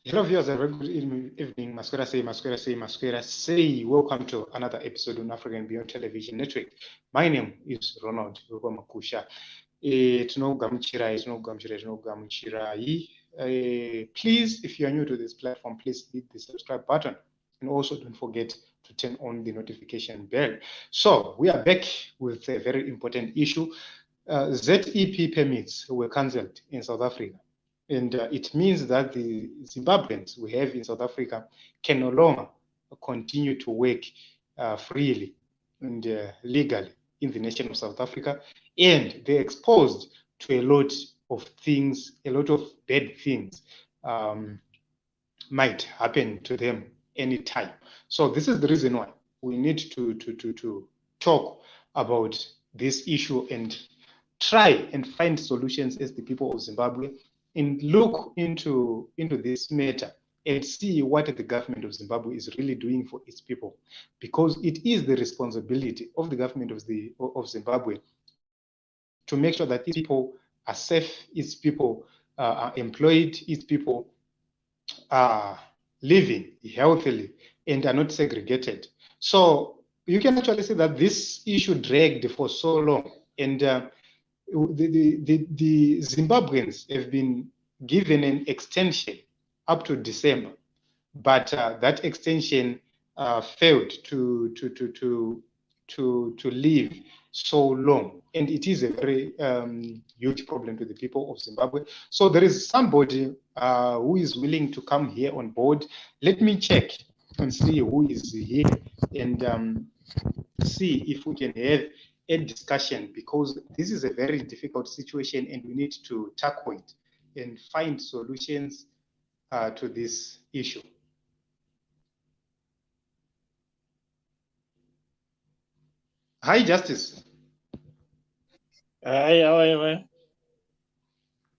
Hello viewers, a very good evening. Masquera say. Welcome to another episode on African Beyond Television Network. My name is Ronald Makusha. Please, if you are new to this platform, please hit the subscribe button. And also don't forget to turn on the notification bell. So we are back with a very important issue. ZEP permits were cancelled in South Africa. And it means that the Zimbabweans we have in South Africa can no longer continue to work freely and legally in the nation of South Africa. And they're exposed to a lot of things, a lot of bad things might happen to them anytime. So this is the reason why we need to talk about this issue and try and find solutions as the people of Zimbabwe, and look into this matter and see what the government of Zimbabwe is really doing for its people, because it is the responsibility of the government of Zimbabwe to make sure that its people are safe, its people are employed, its people are living healthily and are not segregated. So you can actually see that this issue dragged for so long, and the Zimbabweans have been given an extension up to December, but that extension failed to live so long, and it is a very huge problem to the people of Zimbabwe. So there is somebody who is willing to come here on board. Let me check and see who is here and see if we can have a discussion, because this is a very difficult situation and we need to tackle it and find solutions to this issue. Hi, Justice. Hi, how are you?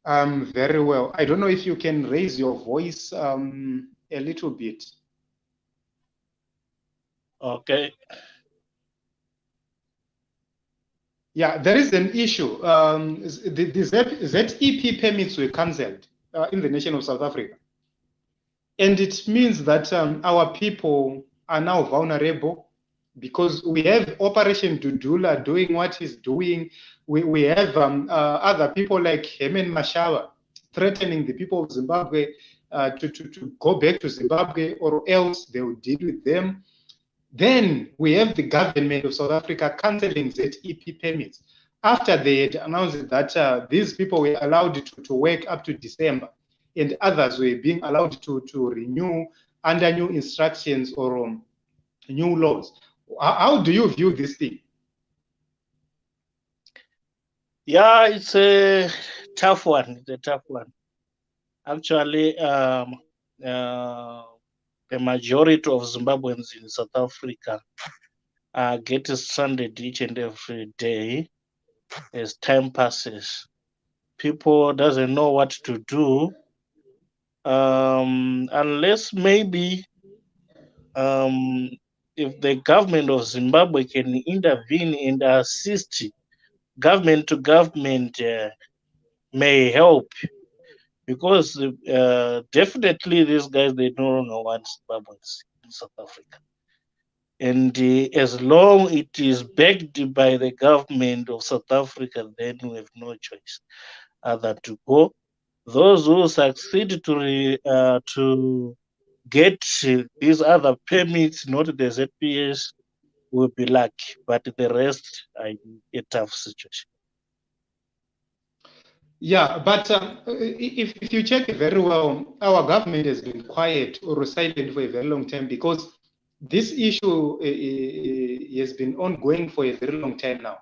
I'm very well. I don't know if you can raise your voice a little bit. Okay. Yeah, there is an issue. The ZEP permits were cancelled in the nation of South Africa. And it means that our people are now vulnerable, because we have Operation Dudula doing what he's doing. We have other people like Herman Mashaba threatening the people of Zimbabwe to go back to Zimbabwe, or else they will deal with them. Then we have the government of South Africa cancelling ZEP permits after they had announced that these people were allowed to work up to December, and others were being allowed to renew under new instructions or new laws. How do you view this thing? Yeah, it's a tough one. It's a tough one. Actually, the majority of Zimbabweans in South Africa get stranded each and every day as time passes. People doesn't know what to do unless maybe if the government of Zimbabwe can intervene and assist government to government may help, because definitely these guys, they no longer want Zimbabweans in South Africa. And as long it is backed by the government of South Africa, then we have no choice other to go. Those who succeed to get these other permits, not the ZPS, will be lucky, but the rest are in a tough situation. Yeah, but if you check very well, our government has been quiet or silent for a very long time, because this issue has been ongoing for a very long time now,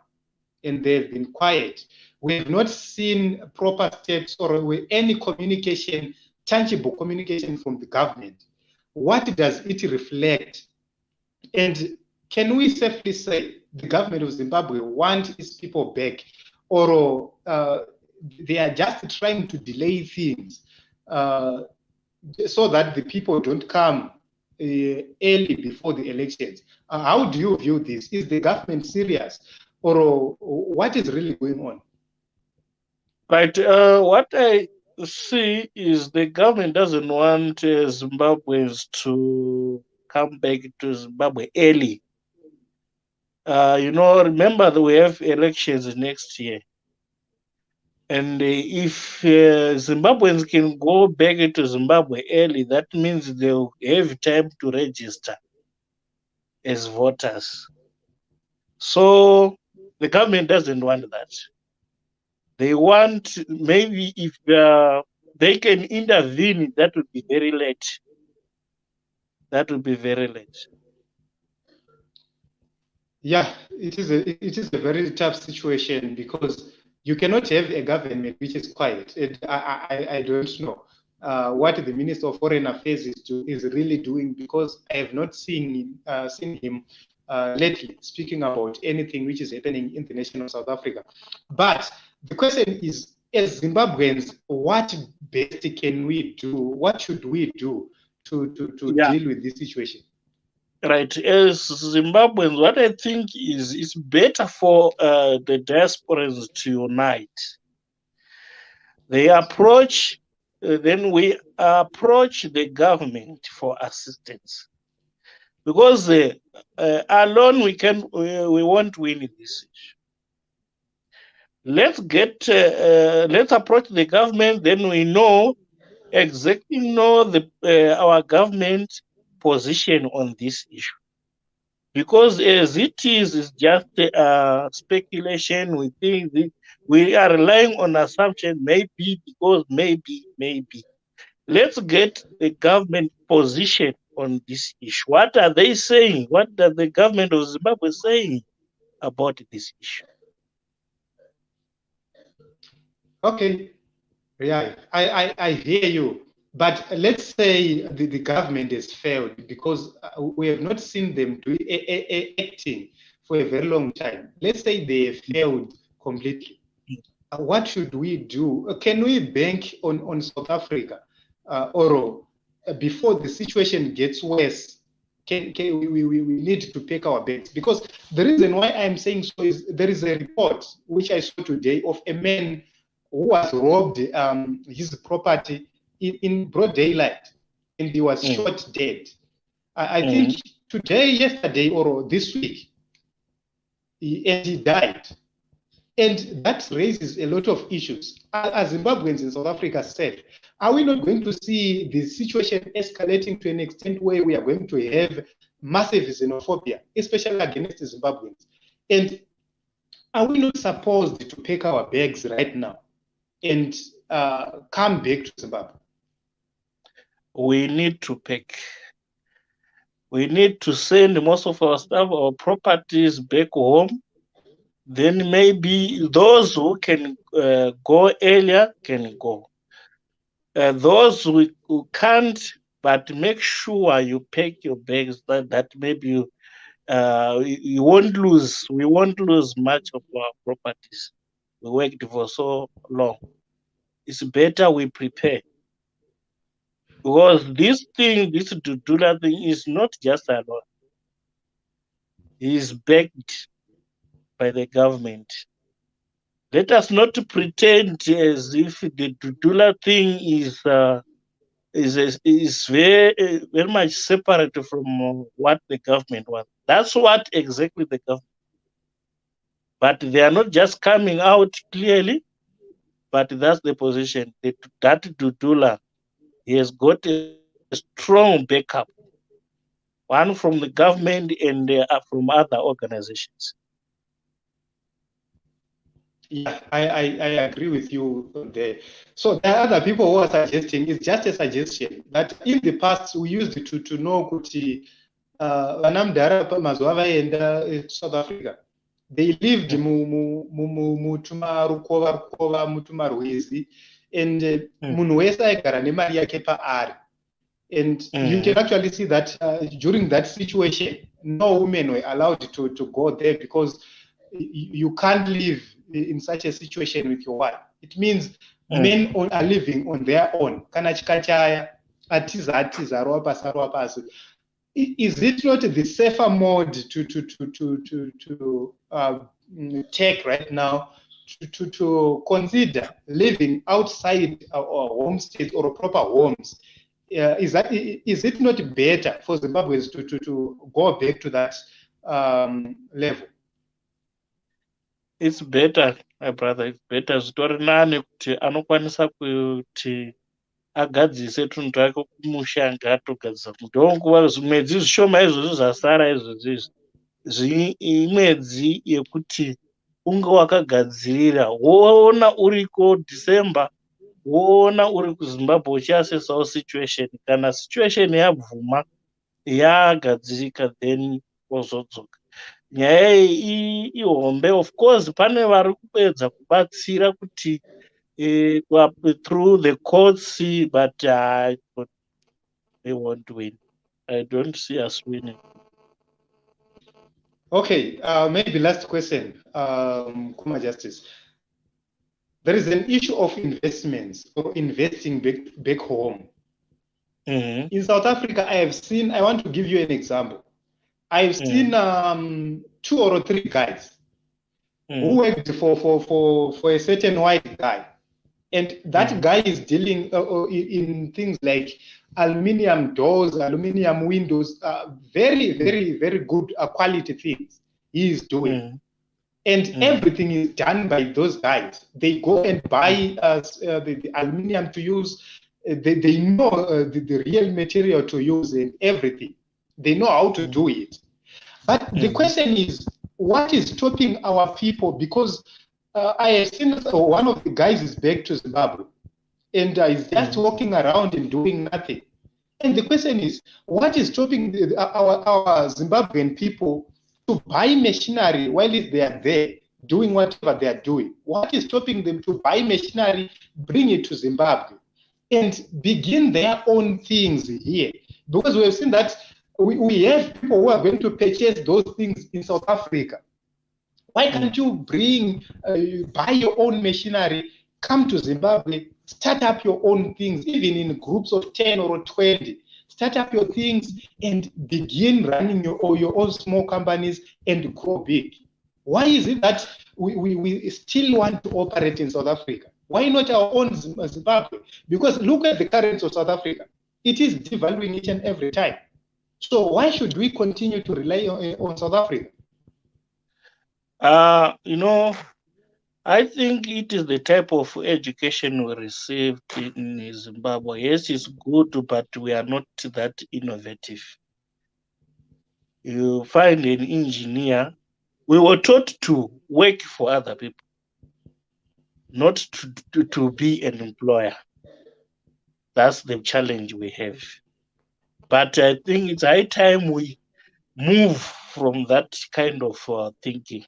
and they've been quiet. We have not seen proper steps or any communication, tangible communication from the government. What does it reflect? And can we safely say the government of Zimbabwe wants its people back, or they are just trying to delay things so that the people don't come early before the elections? How do you view this? Is the government serious, or what is really going on? Right. What I see is the government doesn't want Zimbabweans to come back to Zimbabwe early. Remember that we have elections next year. And if Zimbabweans can go back to Zimbabwe early, that means they'll have time to register as voters. So the government doesn't want that. They want, maybe if they can intervene, that would be very late. That would be very late. Yeah, it is a very tough situation because you cannot have a government which is quiet. I don't know what the Minister of Foreign Affairs is really doing, because I have not seen him lately speaking about anything which is happening in the nation of South Africa. But the question is, as Zimbabweans, what best can we do? What should we do to deal with this situation? Right, as Zimbabweans, what I think is it's better for the diasporans to unite. They approach, then we approach the government for assistance, because alone we won't win this issue. Let's approach the government, then we exactly our government position on this issue. Because as it is just speculation. We think we are relying on assumption, maybe, because maybe. Let's get the government position on this issue. What are they saying? What are the government of Zimbabwe saying about this issue? Okay, yeah, I hear you. But let's say the government has failed, because we have not seen them acting for a very long time. Let's say they have failed completely. What should we do? Can we bank on South Africa, or before the situation gets worse? We need to pick our bets? Because the reason why I'm saying so is there is a report which I saw today of a man who was robbed his property in broad daylight, and he was shot dead. I think yesterday or this week, and he died. And that raises a lot of issues. As Zimbabweans in South Africa said, are we not going to see the situation escalating to an extent where we are going to have massive xenophobia, especially against the Zimbabweans? And are we not supposed to pack our bags right now and come back to Zimbabwe? We need to pack. We need to send most of our stuff, our properties back home. Then maybe those who can go earlier can go. Those who can't, but make sure you pack your bags, that maybe you won't lose. We won't lose much of our properties. We worked for so long. It's better we prepare, because this Dudula thing is not just alone. He is backed by the government. Let us not pretend as if the Dudula thing is very much separate from what the government wants. That's what exactly the government. But they are not just coming out clearly, but that's the position. That Dudula, he has got a strong backup, one from the government and from other organizations. Yeah, I agree with you there. So there are other people who are suggesting, it's just a suggestion, that in the past we used to know kuti vanamudhara mazuva vaenda South Africa, they lived mutumarukova mutumarwizi, and munhu wese aigara nemari yake paari. And you can actually see that during that situation, no women were allowed to go there, because you can't live in such a situation with your wife. It means men are living on their own. Is it not the safer mode to take right now, to consider living outside our home state or proper homes. Is it not better for Zimbabweans to go back to that level? It's better, my brother. It's better. Zvitori nani kuti anokwanisa kuti agadzise tunhu twake kumusha anga atogadzisa. Ndonguva mwedzi zvishoma izvozvi zvasara izvozvi imwedzi yekuti unge wakagadzirira woona uriko December, woona uri kuZimbabwe uchiasesawo situation. Kana situation yabvuma yagadzirika then wozodzoka. Nyaya iyi ihombe. Of course pane vari kupedza kubatsira kuti through the courts, but they won't win. I don't see us winning. Okay, maybe last question, Kuma Justice. There is an issue of investments or investing back home. Mm-hmm. In South Africa, I want to give you an example. I've seen 2 or 3 guys who worked for a certain white guy. And that guy is dealing in things like aluminium doors, aluminium windows, very, very, very good quality things he is doing. And everything is done by those guys. They go and buy the aluminium to use. They know the real material to use and everything. They know how to do it. But the question is, what is stopping our people? Because I have seen one of the guys is back to Zimbabwe and is just walking around and doing nothing. And the question is, what is stopping our Zimbabwean people to buy machinery while they are there doing whatever they are doing? What is stopping them to buy machinery, bring it to Zimbabwe, and begin their own things here? Because we have seen that we have people who are going to purchase those things in South Africa. Why can't you buy your own machinery, come to Zimbabwe, start up your own things, even in groups of 10 or 20, start up your things and begin running your own small companies and grow big? Why is it that we still want to operate in South Africa? Why not our own Zimbabwe? Because look at the currency of South Africa. It is devaluing each and every time. So why should we continue to rely on South Africa? I think it is the type of education we received in Zimbabwe. Yes, it's good, but we are not that innovative. You find an engineer, we were taught to work for other people, not to be an employer. That's the challenge we have. But I think it's high time we move from that kind of thinking,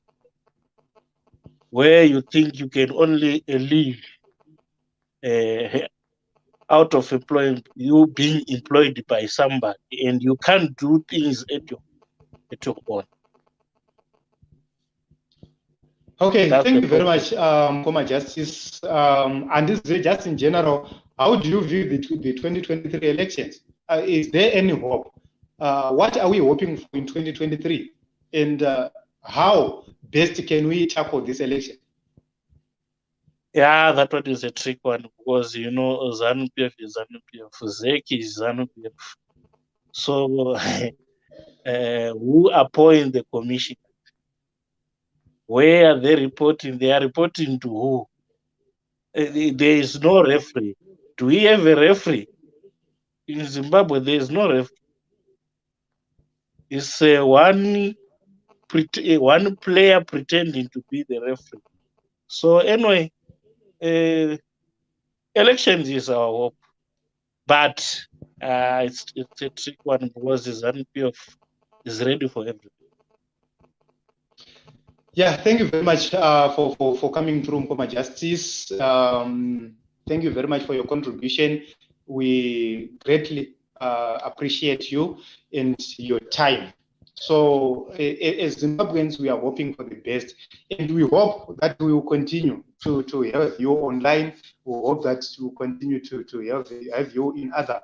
where you think you can only live out of employment, you being employed by somebody, and you can't do things at your own. Okay, thank you very much, Kuma Justice. And this is just in general, how do you view the 2023 elections? Is there any hope? What are we hoping for in 2023? And how best can we tackle this election? Yeah, that one is a trick one, because ZANU PF is ZANU PF, ZEC is ZANU PF. So who appoint the commission? Where are they reporting? They are reporting to who? There is no referee. Do we have a referee? In Zimbabwe, there is no referee. It's one player pretending to be the referee. So anyway, elections is our hope, but it's a trick one, because the ZANU PF is ready for everything. Yeah, thank you very much for coming through, Kuma Justice. Thank you very much for your contribution. We greatly appreciate you and your time. So as Zimbabweans, we are hoping for the best, and we hope that we will continue to have you online. We hope that we will continue to have you in other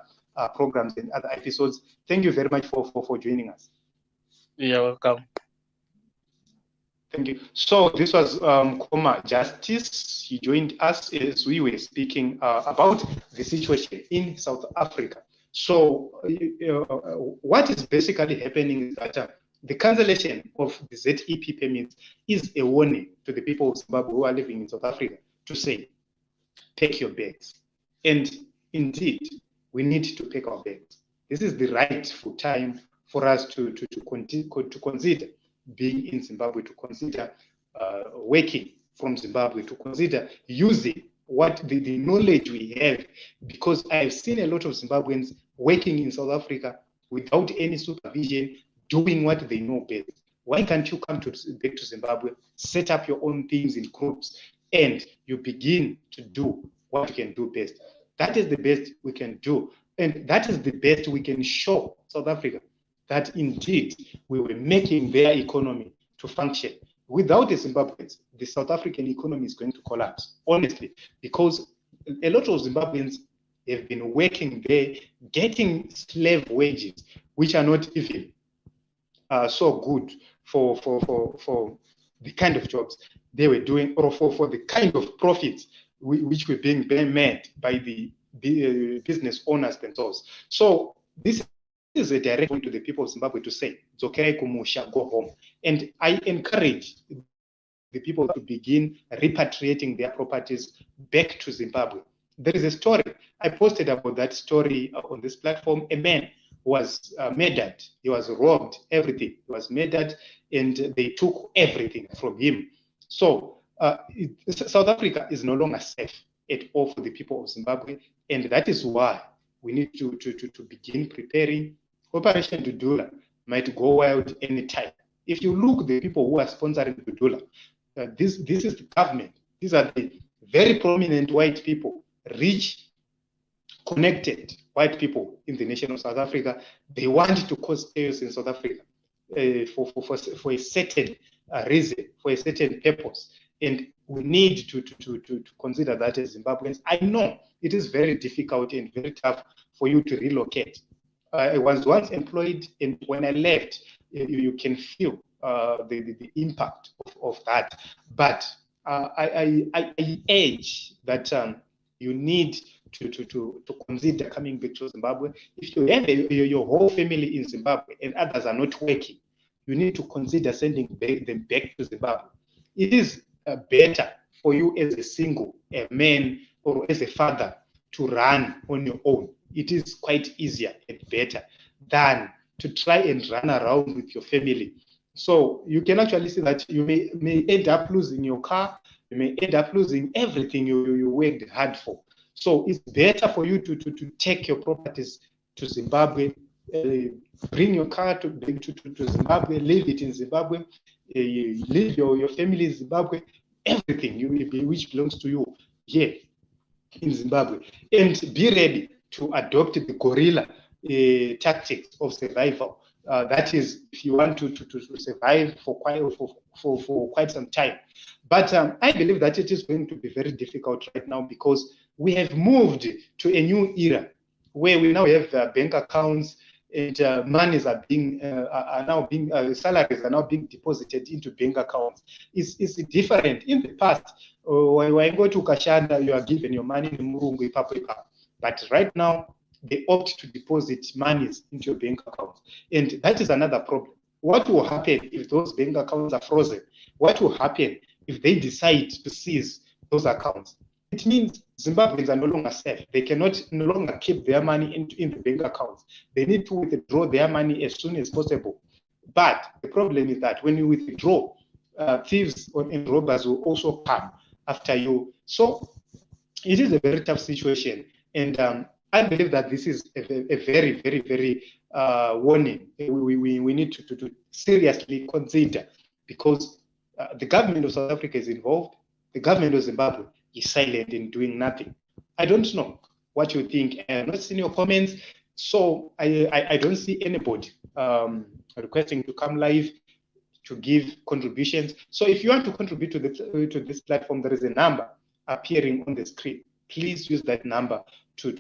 programs and other episodes. Thank you very much for joining us. You're welcome. Thank you. So this was Koma Justice. He joined us as we were speaking about the situation in South Africa. So what is basically happening is that the cancellation of the ZEP permits is a warning to the people of Zimbabwe who are living in South Africa to say, pack your bags. And indeed, we need to pack our bags. This is the rightful time for us to consider being in Zimbabwe, to consider working from Zimbabwe, to consider using what the knowledge we have, because I've seen a lot of Zimbabweans working in South Africa without any supervision, doing what they know best. Why can't you come back to Zimbabwe, set up your own things in groups, and you begin to do what you can do best? That is the best we can do. And that is the best we can show South Africa, that indeed we were making their economy to function. Without the Zimbabweans, the South African economy is going to collapse, honestly, because a lot of Zimbabweans have been working there, getting slave wages, which are not even so good for the kind of jobs they were doing, or for the kind of profits which were being made by the business owners themselves. So this is a direct point to the people of Zimbabwe to say, it's okay, Kumusha, go home. And I encourage the people to begin repatriating their properties back to Zimbabwe. There is a story, I posted about that story on this platform. A man was murdered, he was robbed, everything. He was murdered and they took everything from him. So South Africa is no longer safe at all for the people of Zimbabwe, and that is why we need to begin preparing. Operation Dudula might go wild anytime. If you look the people who are sponsoring Dudula, this is the government. These are the very prominent white people, rich, connected white people in the nation of South Africa. They want to cause chaos in South Africa for a certain reason, for a certain purpose. And we need to consider that as Zimbabweans. I know it is very difficult and very tough for you to relocate. I was once employed, and when I left, you can feel the impact of that. But I urge that you need to consider coming back to Zimbabwe. If you have your whole family in Zimbabwe and others are not working, you need to consider sending them back to Zimbabwe. It is better for you as a single, a man, or as a father to run on your own. It is quite easier and better than to try and run around with your family. So you can actually see that you may end up losing your car, you may end up losing everything you worked hard for. So it's better for you to take your properties to Zimbabwe, bring your car to Zimbabwe, leave it in Zimbabwe, leave your family in Zimbabwe, everything which belongs to you here in Zimbabwe, and be ready to adopt the guerrilla tactics of survival. That is, if you want to survive for quite some time. But I believe that it is going to be very difficult right now, because we have moved to a new era where we now have bank accounts, and monies are now being salaries are now being deposited into bank accounts. It's different. In the past, when you go to Kashanda, you are given your money in Murungu, but right now they opt to deposit monies into your bank account, and that is another problem. What will happen if those bank accounts are frozen? What will happen if they decide to seize those accounts? It means Zimbabweans are no longer safe. They cannot no longer keep their money in the bank accounts. They need to withdraw their money as soon as possible. But the problem is that when you withdraw, thieves and robbers will also come after you. So it is a very tough situation. And I believe that this is a very, very, very warning. We need to seriously consider, because the government of South Africa is involved. The government of Zimbabwe is silent and doing nothing. I don't know what you think. I have not seen your comments, so I don't see anybody requesting to come live to give contributions. So if you want to contribute to this platform, there is a number appearing on the screen. Please use that number to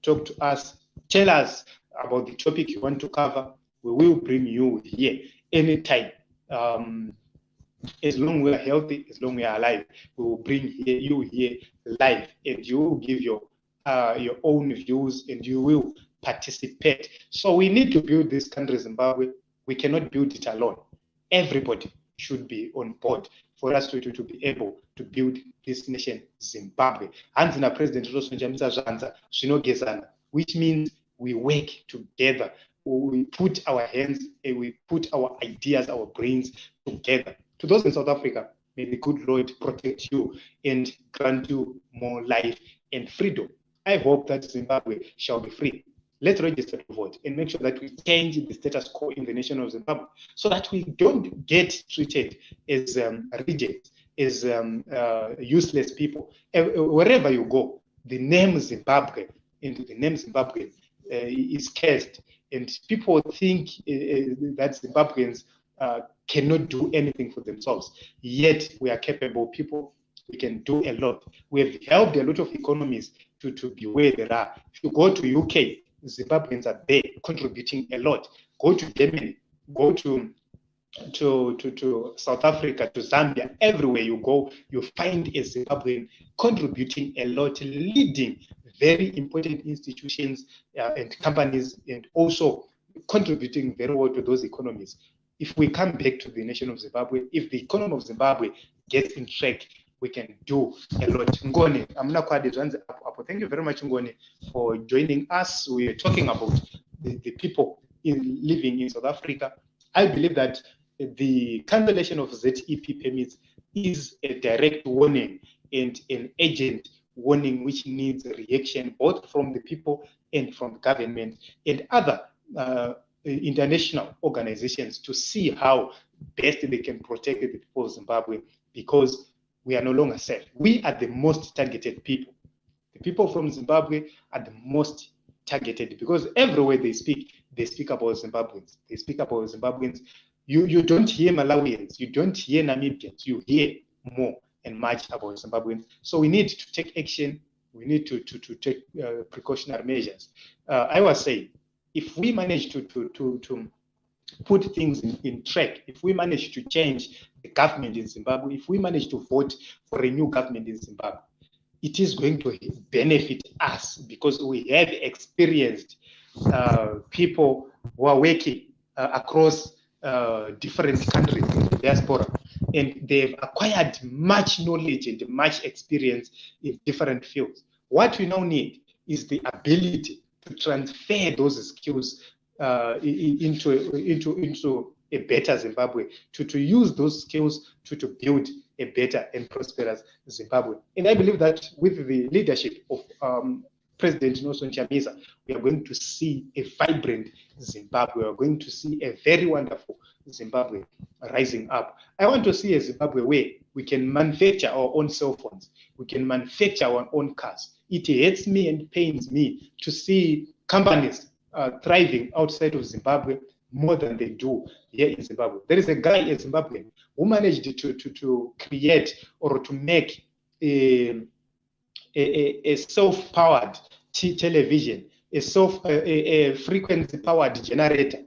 talk to us. Tell us about the topic you want to cover. We will bring you here anytime. As long we are healthy, as long we are alive, we will bring you here live, and you will give your own views, and you will participate. So we need to build this country, Zimbabwe. We cannot build it alone. Everybody should be on board for us to be able to build this nation, Zimbabwe. Hanzina President Chamisa zvanza zvinogezana, which means we work together. We put our hands, we put our ideas, our brains together. To those in South Africa, may the good Lord protect you and grant you more life and freedom. I hope that Zimbabwe shall be free. Let's register to vote and make sure that we change the status quo in the nation of Zimbabwe so that we don't get treated as rejects, as useless people. Wherever you go, the name Zimbabwe and the name Zimbabwe is cursed. And people think that Zimbabweans cannot do anything for themselves. Yet we are capable people. We can do a lot. We have helped a lot of economies to be where they are. If you go to UK, Zimbabweans are there contributing a lot. Go to Germany, go to South Africa, to Zambia. Everywhere you go, you find a Zimbabwean contributing a lot, leading very important institutions and companies, and also contributing very well to those economies. If we come back to the nation of Zimbabwe, if the economy of Zimbabwe gets in track, we can do a lot. Ngoni, thank you very much, Ngoni, for joining us. We are talking about the people living in South Africa. I believe that the cancellation of ZEP permits is a direct warning and an agent warning which needs a reaction both from the people and from the government and other international organizations to see how best they can protect the people of Zimbabwe, because we are no longer safe. We are the most targeted people. The people from Zimbabwe are the most targeted because everywhere they speak about Zimbabweans. They speak about Zimbabweans. You don't hear Malawians, you don't hear Namibians, you hear more and much about Zimbabweans. So we need to take action. We need to take precautionary measures. I was saying, if we manage to put things in track, if we manage to change the government in Zimbabwe, if we manage to vote for a new government in Zimbabwe, it is going to benefit us because we have experienced people who are working across different countries in the diaspora, and they've acquired much knowledge and much experience in different fields. What we now need is the ability to transfer those skills into a better Zimbabwe, to use those skills to build a better and prosperous Zimbabwe. And I believe that with the leadership of President Nelson Chamisa, we are going to see a vibrant Zimbabwe. We are going to see a very wonderful Zimbabwe rising up. I want to see a Zimbabwe where we can manufacture our own cell phones. We can manufacture our own cars. It hurts me and pains me to see companies thriving outside of Zimbabwe more than they do here in Zimbabwe. There is a guy in Zimbabwe who managed to create or to make a self-powered television, a frequency-powered generator,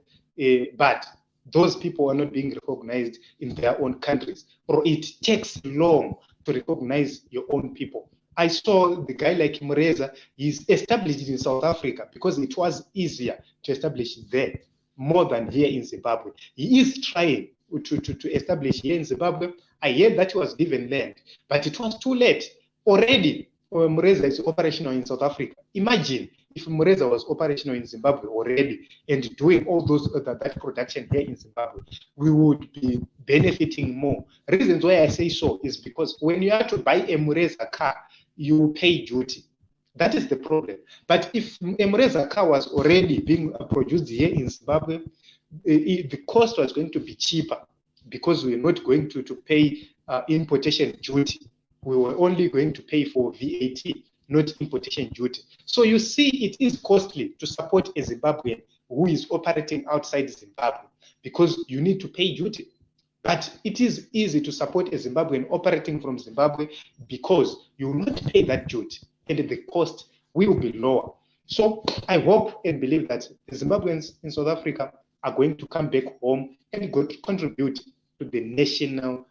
but those people are not being recognized in their own countries, or it takes long to recognize your own people. I saw the guy like Mureza, he's established in South Africa because it was easier to establish there more than here in Zimbabwe. He is trying to establish here in Zimbabwe. I heard that he was given land, but it was too late. Already, Mureza is operational in South Africa. Imagine if Mureza was operational in Zimbabwe already and doing all those that production here in Zimbabwe, we would be benefiting more. Reasons why I say so is because when you have to buy a Mureza car, you pay duty. That is the problem. But if a Mureza car was already being produced here in Zimbabwe, the cost was going to be cheaper because we were not going to pay importation duty. We were only going to pay for VAT, not importation duty. So you see, it is costly to support a Zimbabwean who is operating outside Zimbabwe because you need to pay duty. But it is easy to support a Zimbabwean operating from Zimbabwe because you will not pay that duty and the cost will be lower. So I hope and believe that the Zimbabweans in South Africa are going to come back home and go to contribute to the national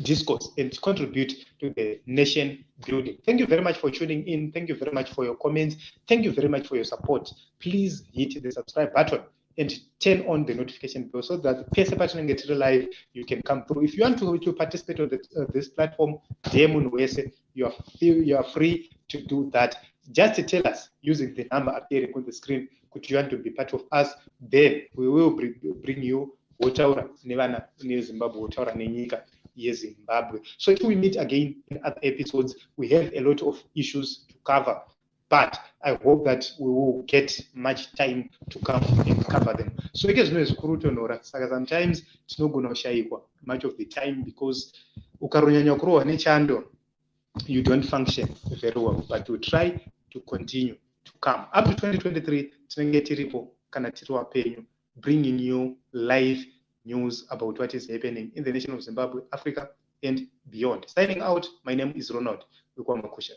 discourse and contribute to the nation building. Thank you very much for tuning in. Thank you very much for your comments. Thank you very much for your support. Please hit the subscribe button and turn on the notification bell so that PSA Partner Get Live, you can come through. If you want to participate on this platform, you are free to do that. Just tell us using the number appearing on the screen, could you want to be part of us? Then we will bring you Wotaura Nevana Zimbabwe, Wotaura Nenyika Zimbabwe. So if we meet again in other episodes, we have a lot of issues to cover. But I hope that we will get much time to come and cover them. So sometimes it's not going to share much of the time because you don't function very well. But we try to continue to come. Up to 2023, bringing you live news about what is happening in the nation of Zimbabwe, Africa, and beyond. Signing out, my name is Ronald Ukwamakusha.